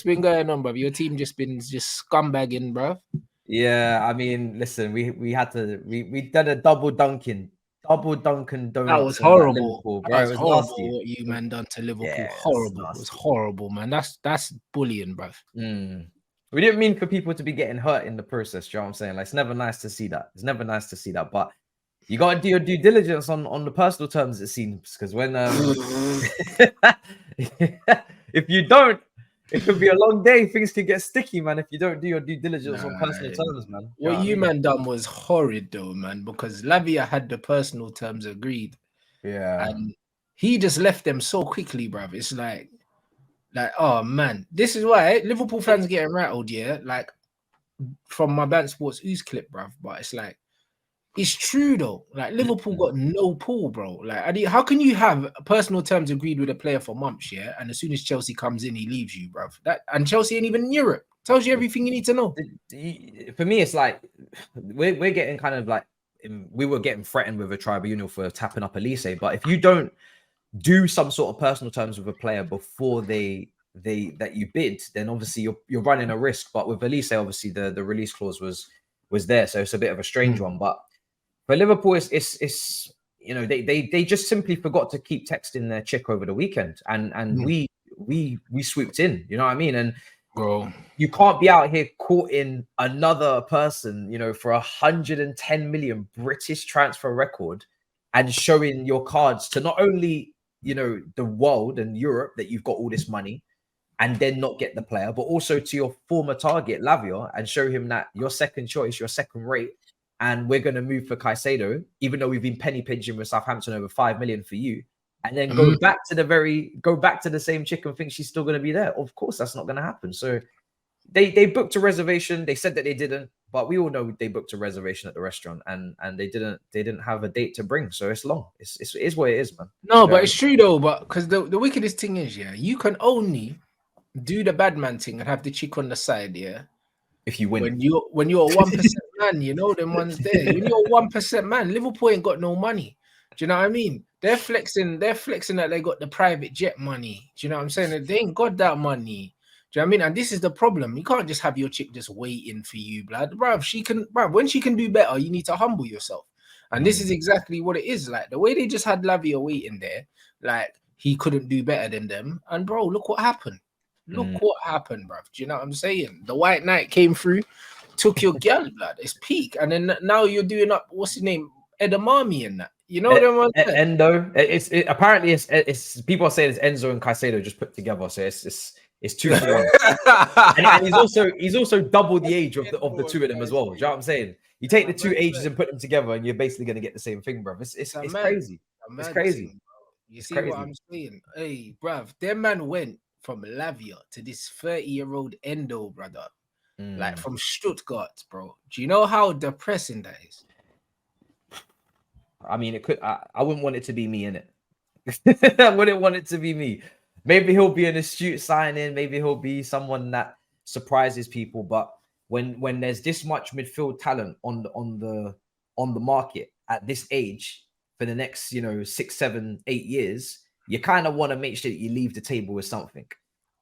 been going on, bruv? Your team just been scumbagging, bruv. Yeah, I mean, listen, we did a double Dunkin' Donuts. That was horrible. Liverpool, bro. That was It was horrible nasty. what you man done to Liverpool. Yeah, Horrible. It was horrible, man. That's bullying, bruv. We didn't mean for people to be getting hurt in the process. You know what I'm saying? Like, it's never nice to see that. It's never nice to see that. But you got to do your due diligence on the personal terms, it seems, because when if you don't, it could be a long day. Things can get sticky, man, if you don't do your due diligence on personal terms, man. What you man done was horrid, though, man, because Lavia had the personal terms agreed. Yeah. And he just left them so quickly, bruv. It's like, oh, man. This is why Liverpool fans getting rattled, yeah? Like, from my Band Sports Ooze clip, bruv. But it's like, it's true, though. Like, Liverpool got no pull, bro. Like, how can you have personal terms agreed with a player for months, yeah? And as soon as Chelsea comes in, he leaves you, bruv. And Chelsea ain't even in Europe. Tells you everything you need to know. For me, it's like, we're getting kind of like, we were getting threatened with a tribunal for tapping up Olise. But if you don't do some sort of personal terms with a player before that you bid, then obviously you're running a risk. But with Olise, obviously the release clause was there, so it's a bit of a strange one. But for Liverpool, it's you know, they just simply forgot to keep texting their chick over the weekend, and we swooped in. You know what I mean? And bro, you can't be out here courting another person, you know, for 110 million British transfer record and showing your cards to not only, you know, the world and Europe that you've got all this money and then not get the player, but also to your former target, Lavia, and show him that you're second choice, you're second rate, and we're going to move for Caicedo, even though we've been penny pinching with Southampton over 5 million for you, and then go back to the same chick and think she's still going to be there. Of course, that's not going to happen. So they booked a reservation. They said that they didn't, but we all know they booked a reservation at the restaurant, and they didn't have a date to bring. So it's long. It is what it is, man. No, but it's true though. But because the wickedest thing is, yeah, you can only do the bad man thing and have the chick on the side, yeah. If you win, when you're a 1% man, you know them ones there. When you're a 1% man, Liverpool ain't got no money. Do you know what I mean? They're flexing that they got the private jet money. Do you know what I'm saying? They ain't got that money. Do you know what I mean? And this is the problem. You can't just have your chick just waiting for you, blood. Bruv, when she can do better, you need to humble yourself. And this is exactly what it is. Like, the way they just had Lavia waiting there, like, he couldn't do better than them. And, bro, look what happened. Look what happened, bruv. Do you know what I'm saying? The White Knight came through, took your girl, blood. It's peak. And then now you're doing up, what's his name? Edamame and that. You know them Endo. Apparently it's people are saying it's Enzo and Caicedo just put together. So it's 2 for 1. and he's also double the age of the two of them as well. Do you know what I'm saying? You take the two ages and put them together, and you're basically gonna get the same thing, bro. It's crazy. It's crazy. You see what I'm saying? Hey, bruv, their man went from Lavia to this 30-year-old Endo, brother. Like, from Stuttgart, bro. Do you know how depressing that is? I mean, it could. I wouldn't want it to be me, in it. I wouldn't want it to be me. Maybe he'll be an astute signing. Maybe he'll be someone that surprises people. But when there's this much midfield talent on the market at this age for the next 6, 7, 8 years, you kind of want to make sure that you leave the table with something.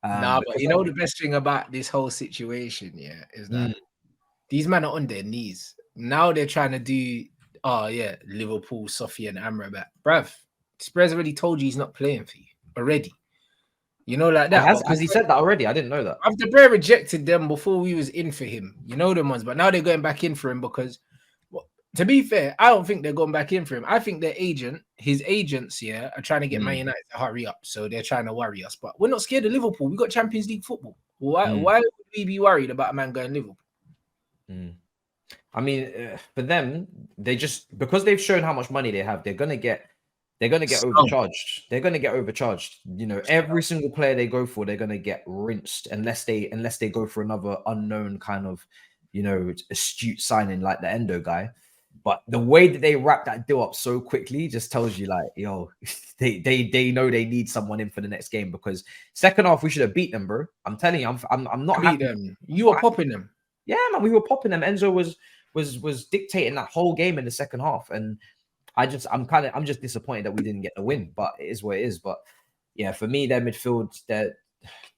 But you know the best thing about this whole situation, yeah, is that these men are on their knees. Now they're trying to do, Liverpool, Sophie and Amrabat. Bruv, Spurs already told you he's not playing for you already. You know, like that. Has he said that already? I didn't know that. After Bray rejected them before we was in for him. You know them ones. But now they're going back in for him because, to be fair, I don't think they're going back in for him. I think his agents, are trying to get Man United to hurry up. So they're trying to worry us. But we're not scared of Liverpool. We got Champions League football. Why would we be worried about a man going Liverpool? I mean, for them, because they've shown how much money they have, they're gonna get overcharged. They're gonna get overcharged. You know, every single player they go for, they're gonna get rinsed unless they go for another unknown kind of, astute signing like the Endo guy. But the way that they wrap that deal up so quickly just tells you, like, they know they need someone in for the next game, because second half we should have beat them, bro. I'm telling you, I'm not happy. Them. You were popping them. Yeah, man, we were popping them. Enzo was dictating that whole game in the second half, and I'm just disappointed that we didn't get the win. But it is what it is. But yeah, for me, their midfield,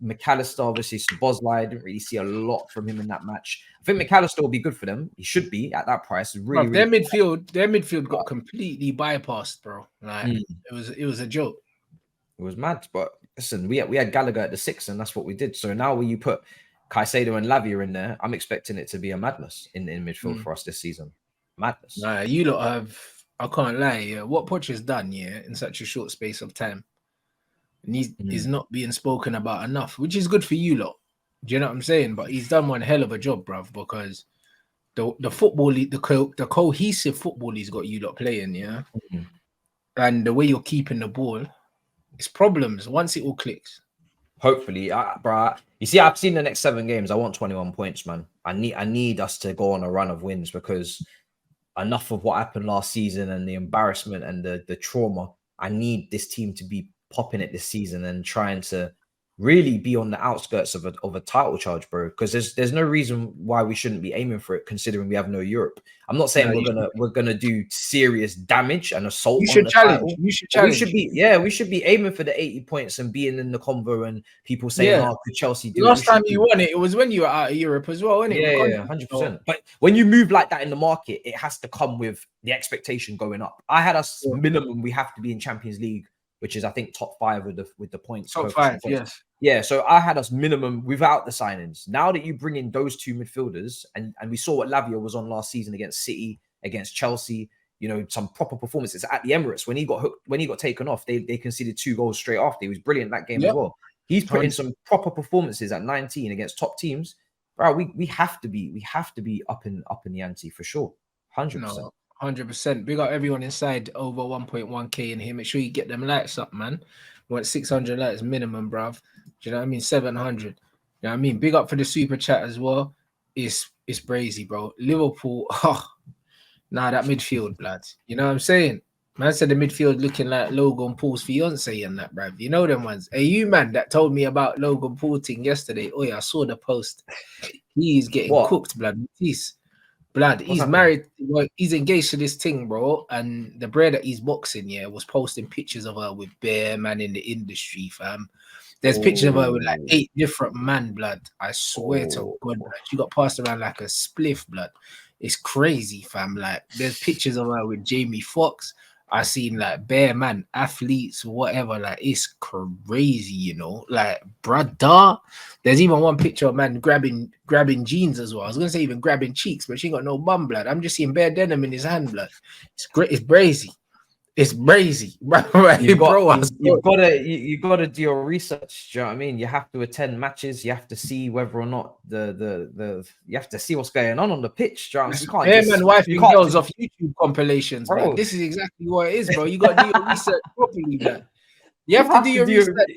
McAllister, obviously, Szoboszlai, I didn't really see a lot from him in that match. I think McAllister will be good for them. He should be at that price. Really, Their really midfield got completely bypassed, bro. Like it was a joke. It was mad. But listen, we had Gallagher at the 6, and that's what we did. So now when you put Caicedo and Lavia in there, I'm expecting it to be a madness in midfield for us this season. Madness. Nah, you lot have, I can't lie, yeah. What Poch has done, yeah, in such a short space of time, and he's not being spoken about enough, which is good for you lot. Do you know what I'm saying? But he's done one hell of a job, bruv, because the football, the cohesive football he's got you lot playing, yeah, and the way you're keeping the ball, it's problems once it all clicks. Hopefully, bro. You see, I've seen the next 7 games. I want 21 points, man. I need us to go on a run of wins because enough of what happened last season and the embarrassment and the trauma. I need this team to be popping it this season and trying to really be on the outskirts of a title charge, bro. Because there's no reason why we shouldn't be aiming for it, considering we have no Europe. I'm not saying we're gonna do serious damage and assault. You should challenge. You should challenge. We should be aiming for the 80 points and being in the convo and people saying, "Oh, could Chelsea do?" Last time you won it was when you were out of Europe as well, wasn't it? Yeah, 100%. But when you move like that in the market, it has to come with the expectation going up. I had us minimum. We have to be in Champions League, which is I think top 5 with the points. Top 5, yes. Yeah, so I had us minimum without the signings. Now that you bring in those 2 midfielders, and we saw what Lavia was on last season against City, against Chelsea, you know, some proper performances at the Emirates. When he got hooked, when he got taken off, they conceded 2 goals straight after. He was brilliant that game as well. He's put in some proper performances at 19 against top teams. Bro, we have to be up in the ante for sure. 100%. No, 100%. Big up everyone inside over 1.1k in here. Make sure you get them lights up, man. We want 600 lights minimum, bruv. Do you know what I mean? 700. You know what I mean? Big up for the super chat as well. It's brazy, bro. Liverpool, that midfield, blood. You know what I'm saying? Man said the midfield looking like Logan Paul's fiance and that, bruv. You know them ones. Hey, you man that told me about Logan Paul thing yesterday. Oh yeah, I saw the post. He's getting cooked, blood. Matisse. Blood, he's married, he's engaged to this thing, bro. And the bread that he's boxing, was posting pictures of her with bare man in the industry, fam. There's pictures of her with like 8 different man, blood. I swear to God, blood. She got passed around like a spliff, blood. It's crazy, fam. Like, there's pictures of her with Jamie Foxx. I seen like bare man, athletes, whatever. Like, it's crazy, you know. Like, brother. There's even one picture of man grabbing jeans as well. I was gonna say even grabbing cheeks, but she ain't got no bum, blood. I'm just seeing bare denim in his hand, blood. It's great. It's brazy. It's brazy, you gotta do your research. Do you know what I mean? You have to attend matches. You have to see whether or not you have to see what's going on the pitch. Do you know what I mean? You can't man, wife and girls off YouTube compilations, bro. This is exactly what it is, bro. You gotta do your research properly, man. You have to do your research,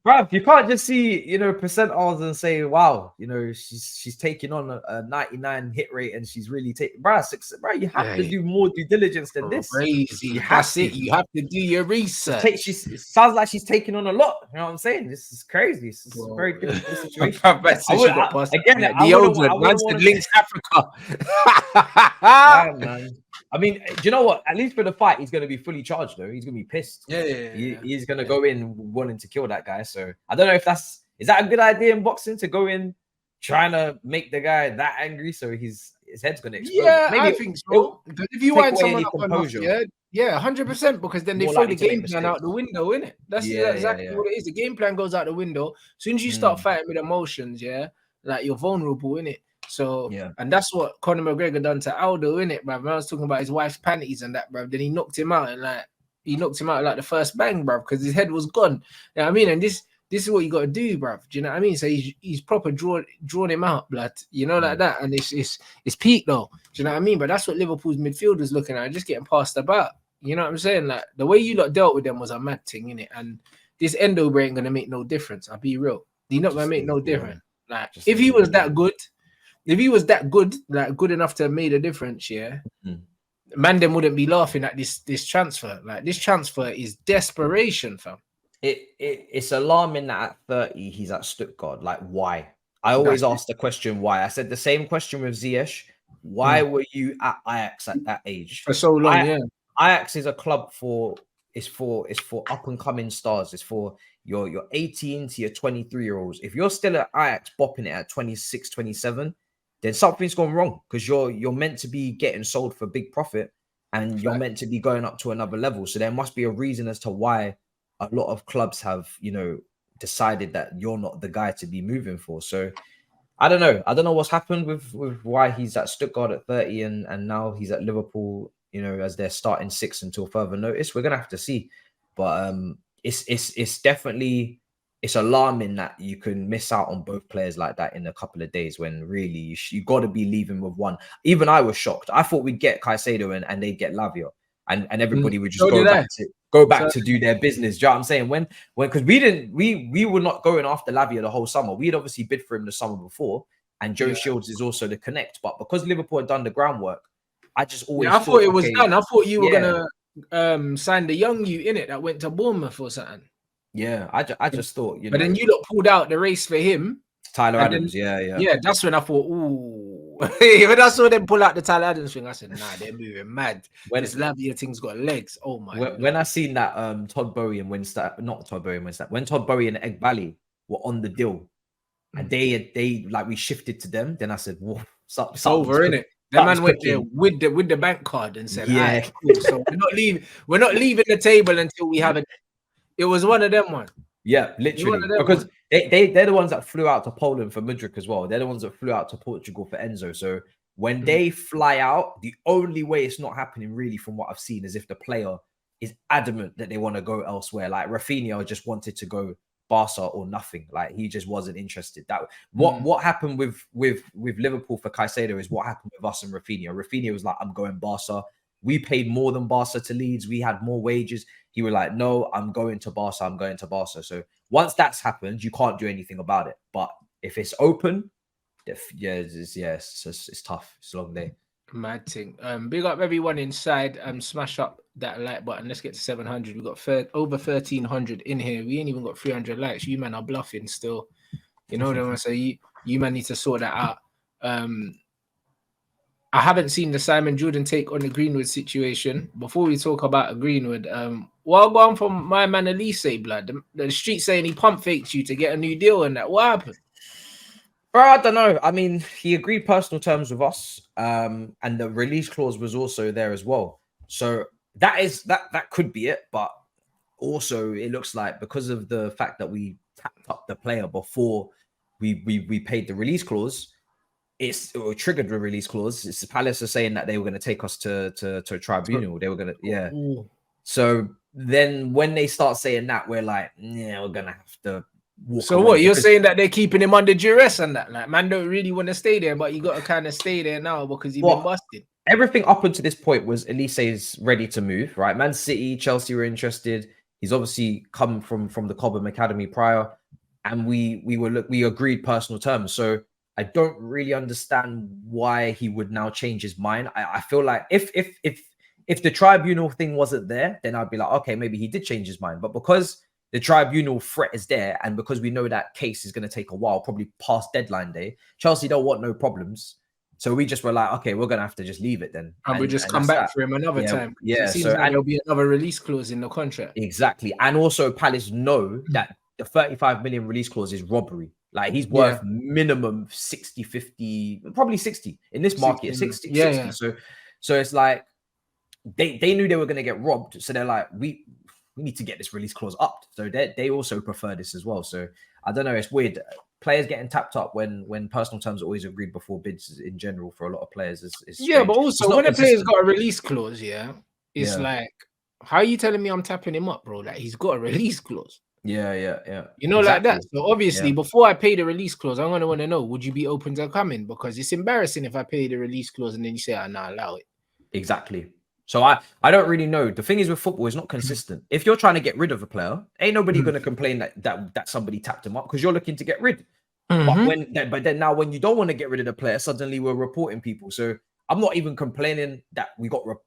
bro. You can't just see, you know, percentiles and say, "Wow, you know, she's taking on a 99 hit rate and she's really taking." Bro, you have to do more due diligence than this. Crazy. You have to do your research. It sounds like she's taking on a lot. You know what I'm saying? This is crazy. This is a very difficult situation. The links Africa. Yeah, man. I mean, do you know what? At least for the fight, he's going to be fully charged, though. He's going to be pissed. He's going to go in wanting to kill that guy. So I don't know if is that a good idea in boxing, to go in trying to make the guy that angry so his head's going to explode? Yeah, maybe I think so. Because if you want someone up enough, 100%. Because then they throw the game plan out the window, innit? That's exactly what it is. The game plan goes out the window. As soon as you start fighting with emotions, like you're vulnerable, innit? So, and that's what Conor McGregor done to Aldo, innit, bruv? I was talking about his wife's panties and that, bruv. Then he knocked him out, and like the first bang, bruv, because his head was gone. You know what I mean? And this is what you got to do, bruv. Do you know what I mean? So he's proper drawn him out, blood. You know, like that. And it's peak though. Do you know what I mean? But that's what Liverpool's midfielders looking at, just getting passed about. You know what I'm saying? Like, the way you lot dealt with them was a mad thing, innit? And this Endo ain't gonna make no difference. I'll be real. He's not gonna make no difference. Like, if he was that good. If he was that good, like good enough to have made a difference, man, then wouldn't be laughing at this transfer. Like, this transfer is desperation, fam. It's alarming that at 30 he's at Stuttgart. Like, why? I always ask the question why. I said the same question with Ziyech. Why were you at Ajax at that age? For so long, Ajax is a club for it's for up and coming stars. It's for your 18 to your 23-year-olds. If you're still at Ajax bopping it at 26, 27, then something's gone wrong, because you're meant to be getting sold for big profit, and you're meant to be going up to another level. So there must be a reason as to why a lot of clubs have, decided that you're not the guy to be moving for. So I don't know. I don't know what's happened with why he's at Stuttgart at 30 and now he's at Liverpool, as their starting six until further notice. We're gonna have to see. But it's definitely, it's alarming that you can miss out on both players like that in a couple of days, when really you got to be leaving with one. Even I was shocked. I thought we'd get Caicedo and they'd get Lavia, and everybody would just go back to do their business. Do you know what I'm saying? When because we were not going after Lavia the whole summer. We'd obviously bid for him the summer before, and Joe Shields is also the connect. But because Liverpool had done the groundwork, I just always thought it was done. I thought you were gonna sign the young in it that went to Bournemouth or something. Yeah, I just thought, But then you lot pulled out the race for him. Tyler Adams, yeah. That's when I thought, ooh. When I saw them pull out the Tyler Adams thing, I said, nah, they're moving mad. When this Lavia thing's got legs. Oh my! When I seen that Todd Bowie and when Todd Bowie and Egbali were on the deal, and they like we shifted to them, then I said, whoa, it's over, innit? The man went there with the bank card and said, yeah, right, cool. So we're not leaving the table until we have it. It was one of them ones. Yeah, literally. Because they're the ones that flew out to Poland for Mudryk as well. They're the ones that flew out to Portugal for Enzo. So when they fly out, the only way it's not happening, really, from what I've seen, is if the player is adamant that they want to go elsewhere. Like Rafinha just wanted to go Barca or nothing. Like he just wasn't interested. That what happened with Liverpool for Caicedo is what happened with us and Rafinha. Rafinha was like, I'm going Barca. We paid more than Barca to Leeds. We had more wages. He was like, no, I'm going to Barca. I'm going to Barca. So once that's happened, you can't do anything about it. But if it's open, it's tough. It's a long day. Mad thing. Big up everyone inside. Smash up that like button. Let's get to 700. We've got over 1,300 in here. We ain't even got 300 likes. You man are bluffing still. You know what I'm saying? You man need to sort that out. I haven't seen the Simon Jordan take on the Greenwood situation. Before we talk about Greenwood, what going from my man Olise, blood? The street saying he pump faked you to get a new deal and that. What happened? Bro, I don't know. I mean, he agreed personal terms with us, and the release clause was also there as well. So that could be it. But also, it looks like because of the fact that we tapped up the player before we paid the release clause, it triggered the release clause. It's Palace are saying that they were going to take us to a tribunal. They were going to, Ooh. So then when they start saying that, we're like, yeah, we're going to have to walk So away. what, you're saying that they're keeping him under duress and that? Like, man don't really want to stay there, but you got to kind of stay there now because he's been busted. Everything up until this point was Elise's ready to move, right? Man City, Chelsea were interested. He's obviously come from the Cobham Academy prior, and we agreed personal terms. So I don't really understand why he would now change his mind. I feel like if the tribunal thing wasn't there, then I'd be like, okay, maybe he did change his mind. But because the tribunal threat is there, and because we know that case is going to take a while, probably past deadline day, Chelsea don't want no problems. So we just were like, okay, we're going to have to just leave it then. And we just come back for him another time. Yeah. It seems like there'll be another release clause in the contract. Exactly. And also Palace know that the 35 million release clause is robbery. Like he's worth minimum 60, 50, probably 60 in this market, 60. Yeah. So it's like they knew they were going to get robbed. So they're like, we need to get this release clause up. So they also prefer this as well. So I don't know. It's weird. Players getting tapped up when personal terms are always agreed before bids in general for a lot of players is but also when a player's got a release clause, it's like, how are you telling me I'm tapping him up, bro? Like he's got a release clause. Yeah. You know, exactly. Like that. So obviously, before I pay the release clause, I'm gonna want to know: would you be open to coming? Because it's embarrassing if I pay the release clause and then you say, "I'm not allow it." Exactly. So I don't really know. The thing is with football, it's not consistent. If you're trying to get rid of a player, ain't nobody gonna complain that somebody tapped him up because you're looking to get rid. But then now when you don't want to get rid of the player, suddenly we're reporting people. So I'm not even complaining that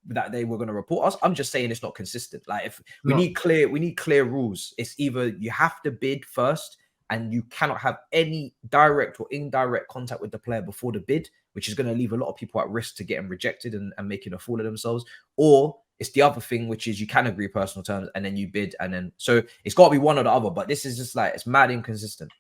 that they were going to report us. I'm just saying it's not consistent. Like if we need clear rules. It's either you have to bid first and you cannot have any direct or indirect contact with the player before the bid, which is going to leave a lot of people at risk to getting rejected and making a fool of themselves, or it's the other thing, which is you can agree personal terms and then you bid, and then so it's got to be one or the other. But this is just like it's mad inconsistent.